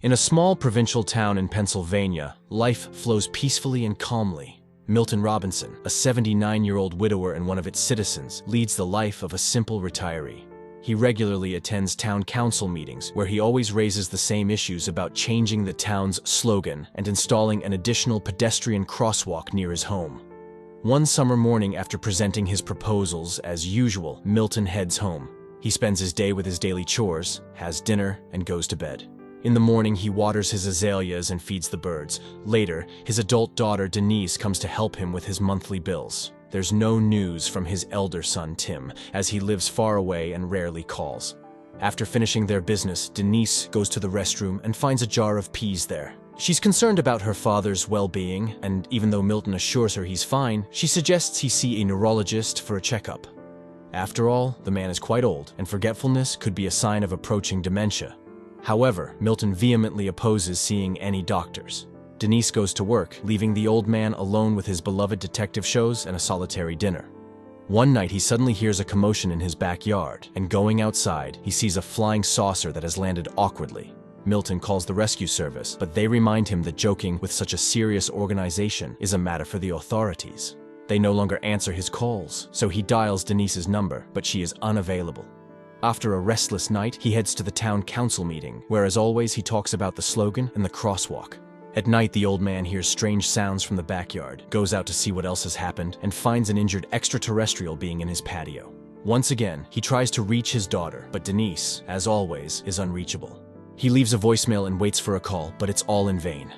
In a small provincial town in Pennsylvania, life flows peacefully and calmly. Milton Robinson, a 79-year-old widower and one of its citizens, leads the life of a simple retiree. He regularly attends town council meetings where he always raises the same issues about changing the town's slogan and installing an additional pedestrian crosswalk near his home. One summer morning after presenting his proposals, as usual, Milton heads home. He spends his day with his daily chores, has dinner, and goes to bed. In the morning, he waters his azaleas and feeds the birds. Later, his adult daughter Denise comes to help him with his monthly bills. There's no news from his elder son Tim, as he lives far away and rarely calls. After finishing their business, Denise goes to the restroom and finds a jar of peas there. She's concerned about her father's well-being, and even though Milton assures her he's fine, she suggests he see a neurologist for a checkup. After all, the man is quite old, and forgetfulness could be a sign of approaching dementia. However, Milton vehemently opposes seeing any doctors. Denise goes to work, leaving the old man alone with his beloved detective shows and a solitary dinner. One night, he suddenly hears a commotion in his backyard, and going outside, he sees a flying saucer that has landed awkwardly. Milton calls the rescue service, but they remind him that joking with such a serious organization is a matter for the authorities. They no longer answer his calls, so he dials Denise's number, but she is unavailable. After a restless night, he heads to the town council meeting, where as always he talks about the slogan and the crosswalk. At night, the old man hears strange sounds from the backyard, goes out to see what else has happened, and finds an injured extraterrestrial being in his patio. Once again, he tries to reach his daughter, but Denise, as always, is unreachable. He leaves a voicemail and waits for a call, but it's all in vain.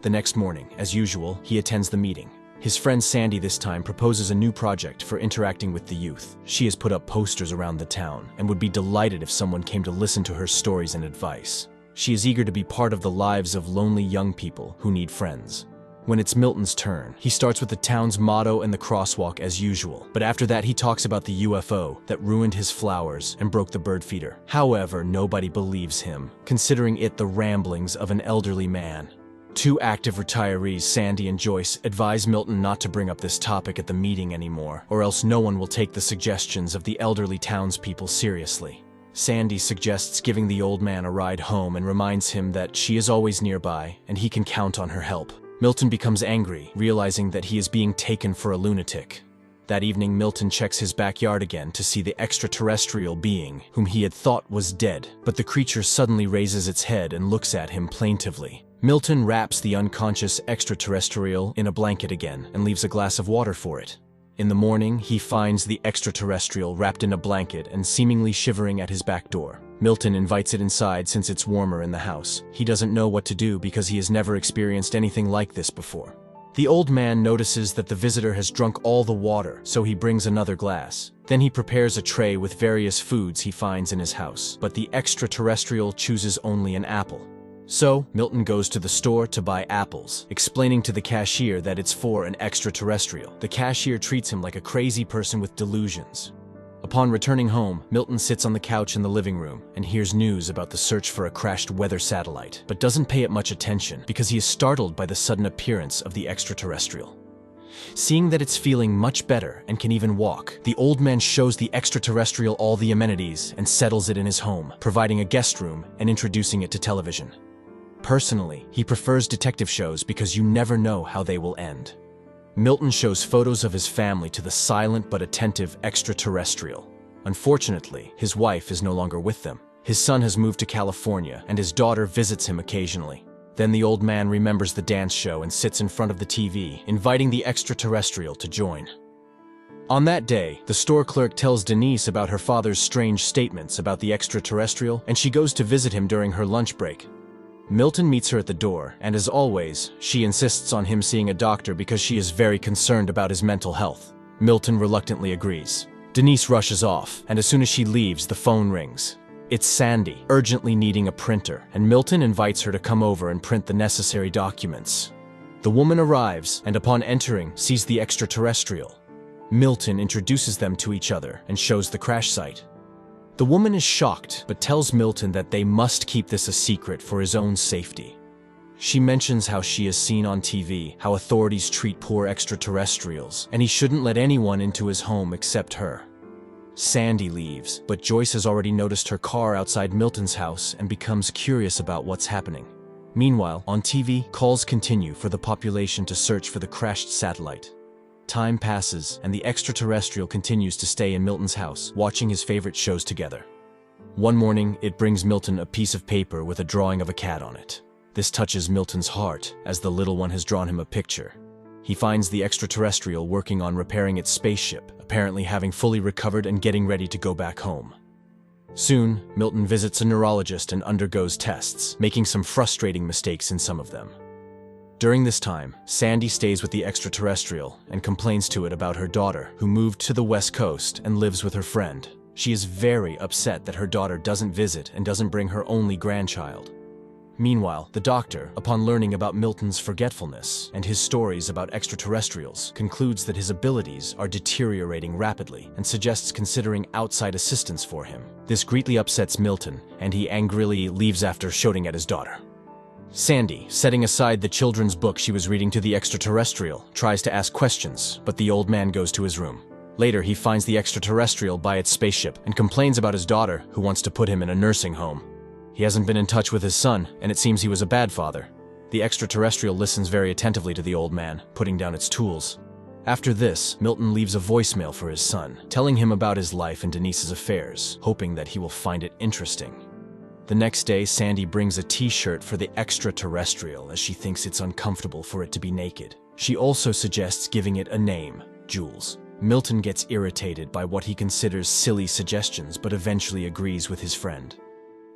The next morning, as usual, he attends the meeting. His friend Sandy this time proposes a new project for interacting with the youth. She has put up posters around the town and would be delighted if someone came to listen to her stories and advice. She is eager to be part of the lives of lonely young people who need friends. When it's Milton's turn, he starts with the town's motto and the crosswalk as usual, but after that he talks about the UFO that ruined his flowers and broke the bird feeder. However, nobody believes him, considering it the ramblings of an elderly man. Two active retirees, Sandy and Joyce, advise Milton not to bring up this topic at the meeting anymore, or else no one will take the suggestions of the elderly townspeople seriously. Sandy suggests giving the old man a ride home and reminds him that she is always nearby and he can count on her help. Milton becomes angry, realizing that he is being taken for a lunatic. That evening, Milton checks his backyard again to see the extraterrestrial being whom he had thought was dead, but the creature suddenly raises its head and looks at him plaintively. Milton wraps the unconscious extraterrestrial in a blanket again and leaves a glass of water for it. In the morning, he finds the extraterrestrial wrapped in a blanket and seemingly shivering at his back door. Milton invites it inside since it's warmer in the house. He doesn't know what to do because he has never experienced anything like this before. The old man notices that the visitor has drunk all the water, so he brings another glass. Then he prepares a tray with various foods he finds in his house, but the extraterrestrial chooses only an apple. So, Milton goes to the store to buy apples, explaining to the cashier that it's for an extraterrestrial. The cashier treats him like a crazy person with delusions. Upon returning home, Milton sits on the couch in the living room and hears news about the search for a crashed weather satellite, but doesn't pay it much attention because he is startled by the sudden appearance of the extraterrestrial. Seeing that it's feeling much better and can even walk, the old man shows the extraterrestrial all the amenities and settles it in his home, providing a guest room and introducing it to television. Personally, he prefers detective shows because you never know how they will end. Milton shows photos of his family to the silent but attentive extraterrestrial. Unfortunately, his wife is no longer with them. His son has moved to California, and his daughter visits him occasionally. Then the old man remembers the dance show and sits in front of the TV, inviting the extraterrestrial to join. On that day, the store clerk tells Denise about her father's strange statements about the extraterrestrial, and she goes to visit him during her lunch break. Milton meets her at the door, and as always, she insists on him seeing a doctor because she is very concerned about his mental health. Milton reluctantly agrees. Denise rushes off, and as soon as she leaves, the phone rings. It's Sandy, urgently needing a printer, and Milton invites her to come over and print the necessary documents. The woman arrives, and upon entering, sees the extraterrestrial. Milton introduces them to each other and shows the crash site. The woman is shocked, but tells Milton that they must keep this a secret for his own safety. She mentions how she has seen on TV how authorities treat poor extraterrestrials, and he shouldn't let anyone into his home except her. Sandy leaves, but Joyce has already noticed her car outside Milton's house and becomes curious about what's happening. Meanwhile, on TV, calls continue for the population to search for the crashed satellite. Time passes, and the extraterrestrial continues to stay in Milton's house, watching his favorite shows together. One morning, it brings Milton a piece of paper with a drawing of a cat on it. This touches Milton's heart, as the little one has drawn him a picture. He finds the extraterrestrial working on repairing its spaceship, apparently having fully recovered and getting ready to go back home. Soon, Milton visits a neurologist and undergoes tests, making some frustrating mistakes in some of them. During this time, Sandy stays with the extraterrestrial and complains to it about her daughter, who moved to the West Coast and lives with her friend. She is very upset that her daughter doesn't visit and doesn't bring her only grandchild. Meanwhile, the doctor, upon learning about Milton's forgetfulness and his stories about extraterrestrials, concludes that his abilities are deteriorating rapidly and suggests considering outside assistance for him. This greatly upsets Milton, and he angrily leaves after shouting at his daughter. Sandy, setting aside the children's book she was reading to the extraterrestrial, tries to ask questions, but the old man goes to his room. Later, he finds the extraterrestrial by its spaceship and complains about his daughter, who wants to put him in a nursing home. He hasn't been in touch with his son, and it seems he was a bad father. The extraterrestrial listens very attentively to the old man, putting down its tools. After this, Milton leaves a voicemail for his son, telling him about his life and Denise's affairs, hoping that he will find it interesting. The next day, Sandy brings a t-shirt for the extraterrestrial as she thinks it's uncomfortable for it to be naked. She also suggests giving it a name, Jules. Milton gets irritated by what he considers silly suggestions but eventually agrees with his friend.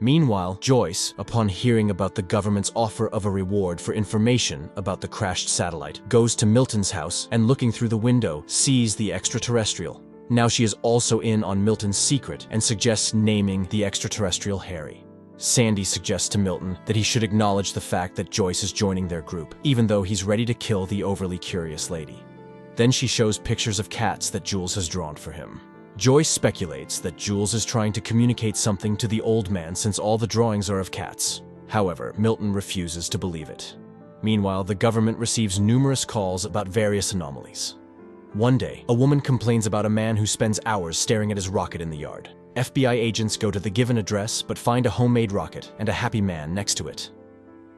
Meanwhile, Joyce, upon hearing about the government's offer of a reward for information about the crashed satellite, goes to Milton's house and, looking through the window, sees the extraterrestrial. Now she is also in on Milton's secret and suggests naming the extraterrestrial Harry. Sandy suggests to Milton that he should acknowledge the fact that Joyce is joining their group, even though he's ready to kill the overly curious lady. Then she shows pictures of cats that Jules has drawn for him. Joyce speculates that Jules is trying to communicate something to the old man since all the drawings are of cats. However, Milton refuses to believe it. Meanwhile, the government receives numerous calls about various anomalies. One day, a woman complains about a man who spends hours staring at his rocket in the yard. FBI agents go to the given address but find a homemade rocket and a happy man next to it.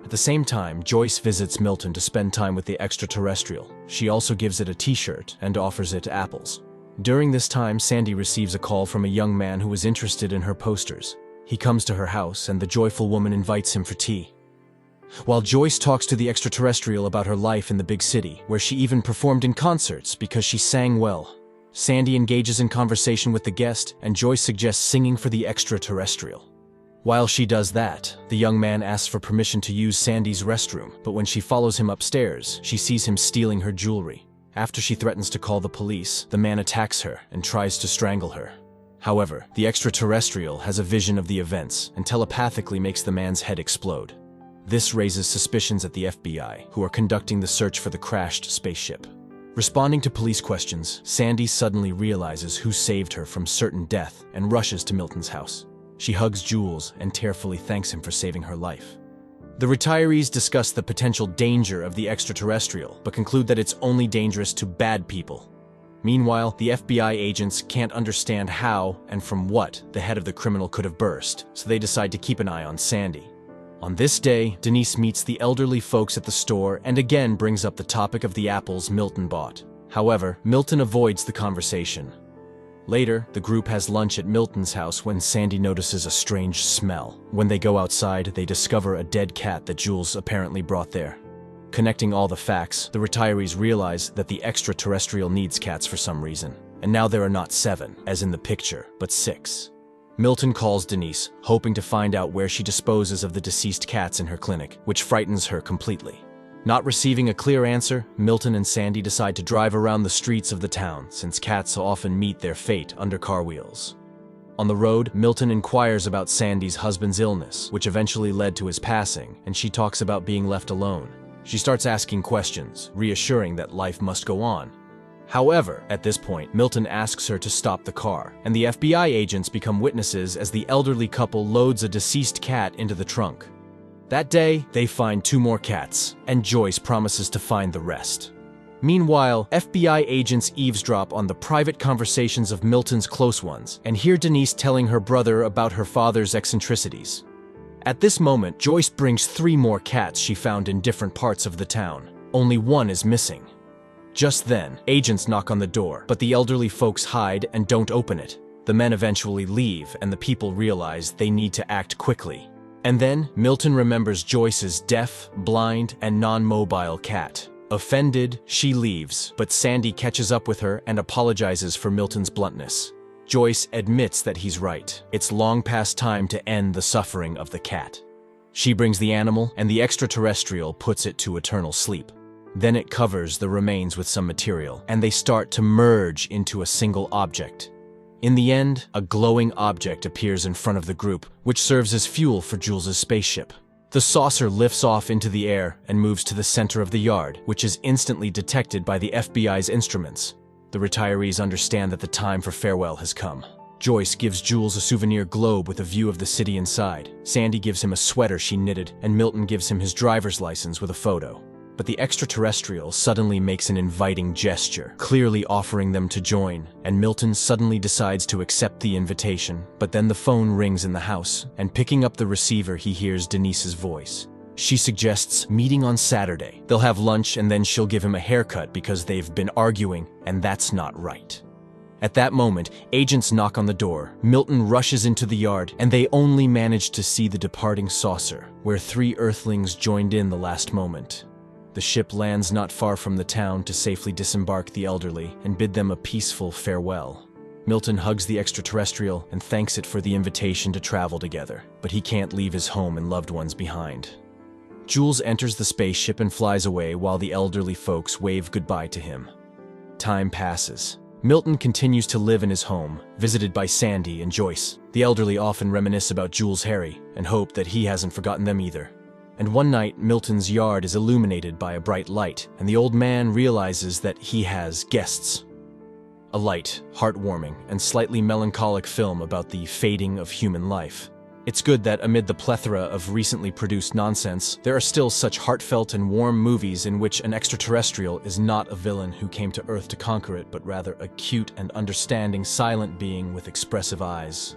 At the same time, Joyce visits Milton to spend time with the extraterrestrial. She also gives it a t-shirt and offers it apples. During this time, Sandy receives a call from a young man who is interested in her posters. He comes to her house and the joyful woman invites him for tea. While Joyce talks to the extraterrestrial about her life in the big city, where she even performed in concerts because she sang well, Sandy engages in conversation with the guest and Joyce suggests singing for the extraterrestrial. While she does that, the young man asks for permission to use Sandy's restroom, but when she follows him upstairs, she sees him stealing her jewelry. After she threatens to call the police, the man attacks her and tries to strangle her. However, the extraterrestrial has a vision of the events and telepathically makes the man's head explode. This raises suspicions at the FBI, who are conducting the search for the crashed spaceship. Responding to police questions, Sandy suddenly realizes who saved her from certain death and rushes to Milton's house. She hugs Jules and tearfully thanks him for saving her life. The retirees discuss the potential danger of the extraterrestrial, but conclude that it's only dangerous to bad people. Meanwhile, the FBI agents can't understand how and from what the head of the criminal could have burst, so they decide to keep an eye on Sandy. On this day, Denise meets the elderly folks at the store and again brings up the topic of the apples Milton bought. However, Milton avoids the conversation. Later, the group has lunch at Milton's house when Sandy notices a strange smell. When they go outside, they discover a dead cat that Jules apparently brought there. Connecting all the facts, the retirees realize that the extraterrestrial needs cats for some reason. And now there are not 7, as in the picture, but 6. Milton calls Denise, hoping to find out where she disposes of the deceased cats in her clinic, which frightens her completely. Not receiving a clear answer, Milton and Sandy decide to drive around the streets of the town, since cats often meet their fate under car wheels. On the road, Milton inquires about Sandy's husband's illness, which eventually led to his passing, and she talks about being left alone. She starts asking questions, reassuring that life must go on. However, at this point, Milton asks her to stop the car, and the FBI agents become witnesses as the elderly couple loads a deceased cat into the trunk. That day, they find 2 more cats, and Joyce promises to find the rest. Meanwhile, FBI agents eavesdrop on the private conversations of Milton's close ones and hear Denise telling her brother about her father's eccentricities. At this moment, Joyce brings 3 more cats she found in different parts of the town. Only one is missing. Just then, agents knock on the door, but the elderly folks hide and don't open it. The men eventually leave, and the people realize they need to act quickly. And then, Milton remembers Joyce's deaf, blind, and non-mobile cat. Offended, she leaves, but Sandy catches up with her and apologizes for Milton's bluntness. Joyce admits that he's right. It's long past time to end the suffering of the cat. She brings the animal, and the extraterrestrial puts it to eternal sleep. Then it covers the remains with some material, and they start to merge into a single object. In the end, a glowing object appears in front of the group, which serves as fuel for Jules' spaceship. The saucer lifts off into the air and moves to the center of the yard, which is instantly detected by the FBI's instruments. The retirees understand that the time for farewell has come. Joyce gives Jules a souvenir globe with a view of the city inside. Sandy gives him a sweater she knitted, and Milton gives him his driver's license with a photo. But the extraterrestrial suddenly makes an inviting gesture, clearly offering them to join, and Milton suddenly decides to accept the invitation. But then the phone rings in the house, and picking up the receiver, he hears Denise's voice. She suggests meeting on Saturday. They'll have lunch, and then she'll give him a haircut because they've been arguing, and that's not right. At that moment, agents knock on the door. Milton rushes into the yard, and they only manage to see the departing saucer, where 3 Earthlings joined in the last moment. The ship lands not far from the town to safely disembark the elderly and bid them a peaceful farewell. Milton hugs the extraterrestrial and thanks it for the invitation to travel together, but he can't leave his home and loved ones behind. Jules enters the spaceship and flies away while the elderly folks wave goodbye to him. Time passes. Milton continues to live in his home, visited by Sandy and Joyce. The elderly often reminisce about Jules' Harry and hope that he hasn't forgotten them either. And one night, Milton's yard is illuminated by a bright light, and the old man realizes that he has guests. A light, heartwarming, and slightly melancholic film about the fading of human life. It's good that amid the plethora of recently produced nonsense, there are still such heartfelt and warm movies in which an extraterrestrial is not a villain who came to Earth to conquer it, but rather a cute and understanding silent being with expressive eyes.